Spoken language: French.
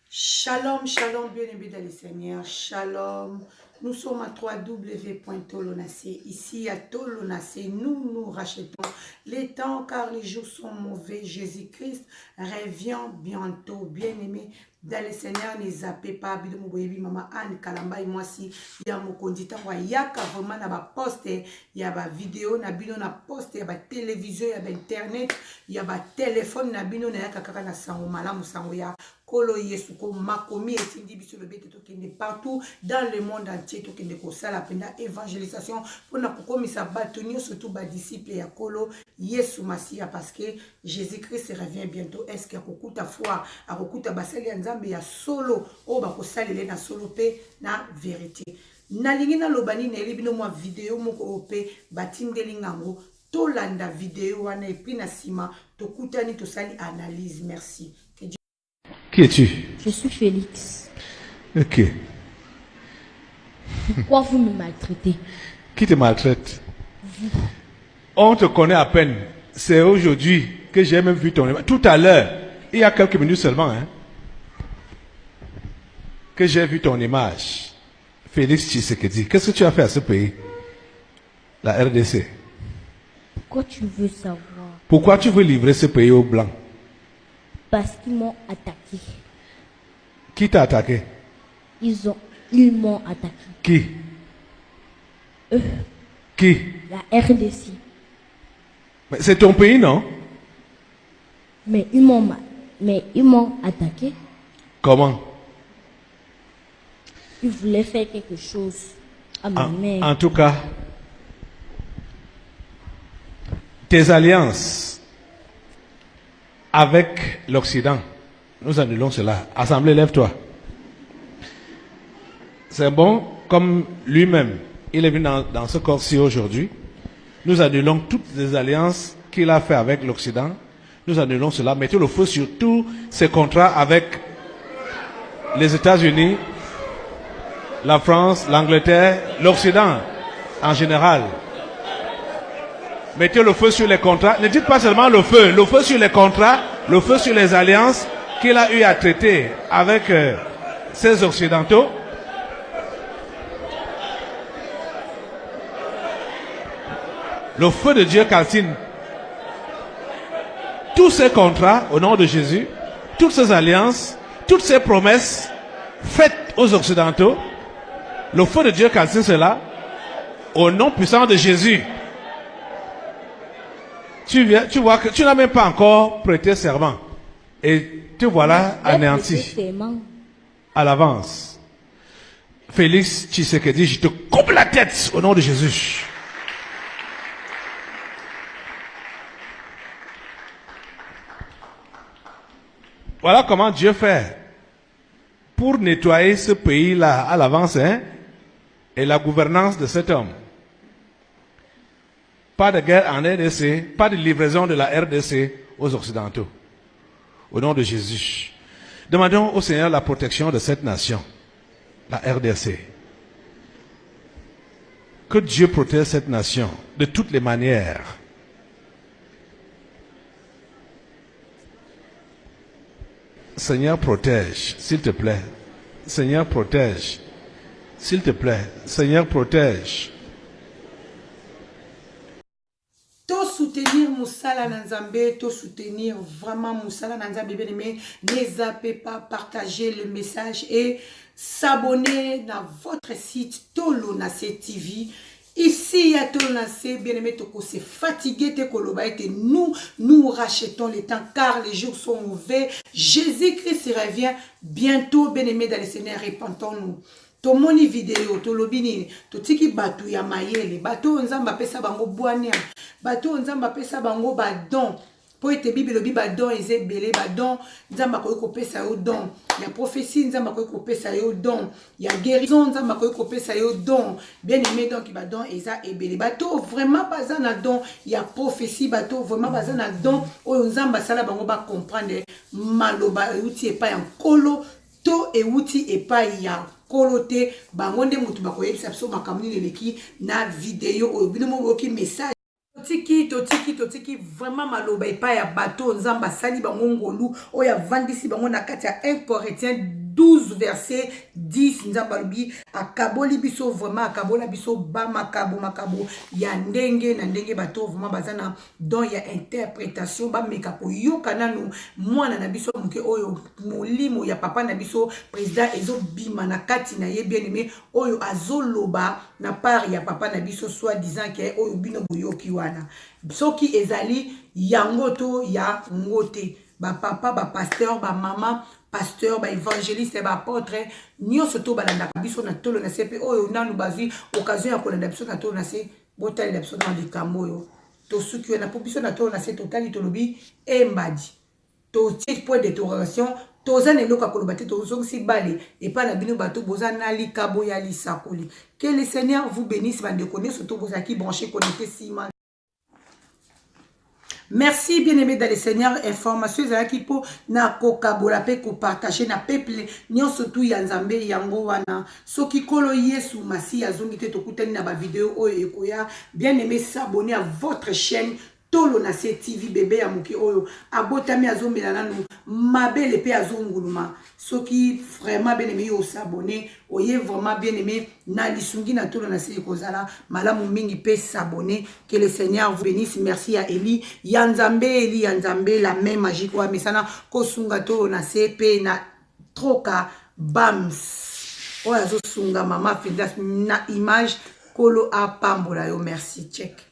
Shalom, shalom, bien-aimés dans le Seigneur, shalom. Nous sommes à www.tolonacé. Ici à Tolonacé, nous rachetons les temps car les jours sont mauvais. Jésus-Christ revient bientôt, bien-aimés dans le Seigneur. Ne zappez pas, maman Anne Kalamba et moi si il y a mon conducteur, il y a vraiment na poste, il y a vidéo, na bino na poste, il y a télévision, il y a internet, il y a téléphone, na bino na yakaka na sango malamu sango ya Kolo Yesu ko makomi etindi biso le bete tokende partout dans le monde entier tokende ko sala penda évangélisation pour na kokomisa batonio surtout ba disciples ya Kolo Yesu Masia parce que Jésus-Christ revient bientôt. Est-ce qu'il y a kokuta foi a kokuta basali ya nzambe ya solo o ba ko salele na solo pe na vérité. Na lingi na lobani na elibino mwa vidéo moko ope batindeli ngango tolanda vidéo wana et puis na sima tokutani tosali analyse. Merci. Qui es-tu? Je suis Félix. Ok. Pourquoi vous me maltraitez? Qui te maltraite? On te connaît à peine. C'est aujourd'hui que j'ai même vu ton image. Tout à l'heure, il y a quelques minutes seulement, hein, que j'ai vu ton image. Félix Tshisekedi. Qu'est-ce que tu as fait à ce pays? La RDC. Pourquoi tu veux savoir? Pourquoi tu veux livrer ce pays aux Blancs? Parce qu'ils m'ont attaqué. Qui t'a attaqué? Ils m'ont attaqué. Qui? Eux. Qui? La RDC. Mais c'est ton pays, non? Mais ils m'ont attaqué. Comment? Ils voulaient faire quelque chose à ma mère. En tout cas, tes alliances avec l'Occident, nous annulons cela. Assemblée, lève-toi. C'est bon, comme lui-même, il est venu dans ce corps-ci aujourd'hui. Nous annulons toutes les alliances qu'il a fait avec l'Occident. Nous annulons cela. Mettez le feu sur tous ces contrats avec les États-Unis, la France, l'Angleterre, l'Occident en général. Mettez le feu sur les contrats. Ne dites pas seulement le feu sur les contrats, le feu sur les alliances qu'il a eu à traiter avec ces Occidentaux. Le feu de Dieu calcine tous ces contrats au nom de Jésus, toutes ces alliances, toutes ces promesses faites aux Occidentaux. Le feu de Dieu calcine cela au nom puissant de Jésus. Tu vois que tu n'as même pas encore prêté serment. Et te voilà anéanti. À l'avance. Félix Tshisekedi, je te coupe la tête au nom de Jésus. Voilà comment Dieu fait pour nettoyer ce pays-là à l'avance, hein, et la gouvernance de cet homme. Pas de guerre en RDC, pas de livraison de la RDC aux Occidentaux. Au nom de Jésus. Demandons au Seigneur la protection de cette nation, la RDC. Que Dieu protège cette nation de toutes les manières. Seigneur, protège, s'il te plaît. Seigneur, protège. S'il te plaît. Seigneur, protège. Soutenir Moussala Nanzambe, to soutenir vraiment Moussala Nanzambe, bien aimé, ne zappez pas, partager le message et s'abonner dans votre site Tolonacé TV. Ici à Tolonacé, bien aimé, toko c'est fatigué, te koloba et nous rachetons les temps car les jours sont mauvais. Jésus-Christ revient bientôt, bien aimé, dans le Seigneur, répentons-nous. Tomoni vidéo, tolobini, totiki batu ya mayele, batu onzamba pesa bango boania, batu onzamba pesa bango badon, po ete bibi lobi badon eze belé badon, nzamba koyiko pesa yo don, ya prophétie nzamba koyiko pesa yo don, ya guérison nzamba koyiko pesa yo don, bien aimé donc badon eza ebele, batu vraiment baza na don, ya prophétie batu vraiment baza na don, oyo nzamba sala bango ba comprendre maloba euti epa ya nkolo, to euti epa ya kolote bangonde mutu bakoyebisa biso makambo nini eleki na video oyo bino moboki message totiki vraiment maloba epai ya bato nzamba sali bango ngolu oya vandisi bango na kati ya 1 Corinthiens 12 verset 10 nzamba lobi akaboli biso vraiment akabola biso ba makabo ya ndenge na ndenge bato vraiment bazana don ya interprétation ba meka ko yoka nanu mwana na biso muke oyo molimo ya papa na biso président ezo bima na kati na ye bien aimé oyo azoloba na part ya papa na biso soit disant que oyo bino boyoki wana soki ezali yango to ya ngote ba papa ba pasteur ba mama pasteur ba évangéliste ba apôtre nyonso to balanda biso na tolo na sepe oyo nanu bazwi occasion ya kolanda biso na tolo na se botali biso na likambo oyo to suki na biso na tolo na se totali tolobi embadi to point d'interrogation toza na eloko akoloba te tozongisi bale epai na bino bato boza na likabo ya lisakoli. Que le Seigneur vous bénisse bandeko nyonso to bozalaki branché connecté sima. Merci bien-aimé dans le Seigneur. Information ezalaki po na kokabola pe ko partager na peuple nyonso tu ya Nzambe yango wana soki kolo Yesu masi azongi te tokutani na ba vidéo oyo ekoya. Bien-aimé, s'abonner à votre chaîne Tolo na se TV bébé ya muki oyo abotami azomela nanu mabele pe azonguluma soki vraiment bien aimé yo s'abonner oye vraiment bien aimé na lisungi na Tolo na se kozala malamu mingi pe s'abonner. Que le Seigneur vous bénisse. Merci à Eli Yanzambe la même magique wa mesana kosunga Tolo na se pe na troka bams oyo azosunga mama Fidas na image kolo apambola yo. Merci check.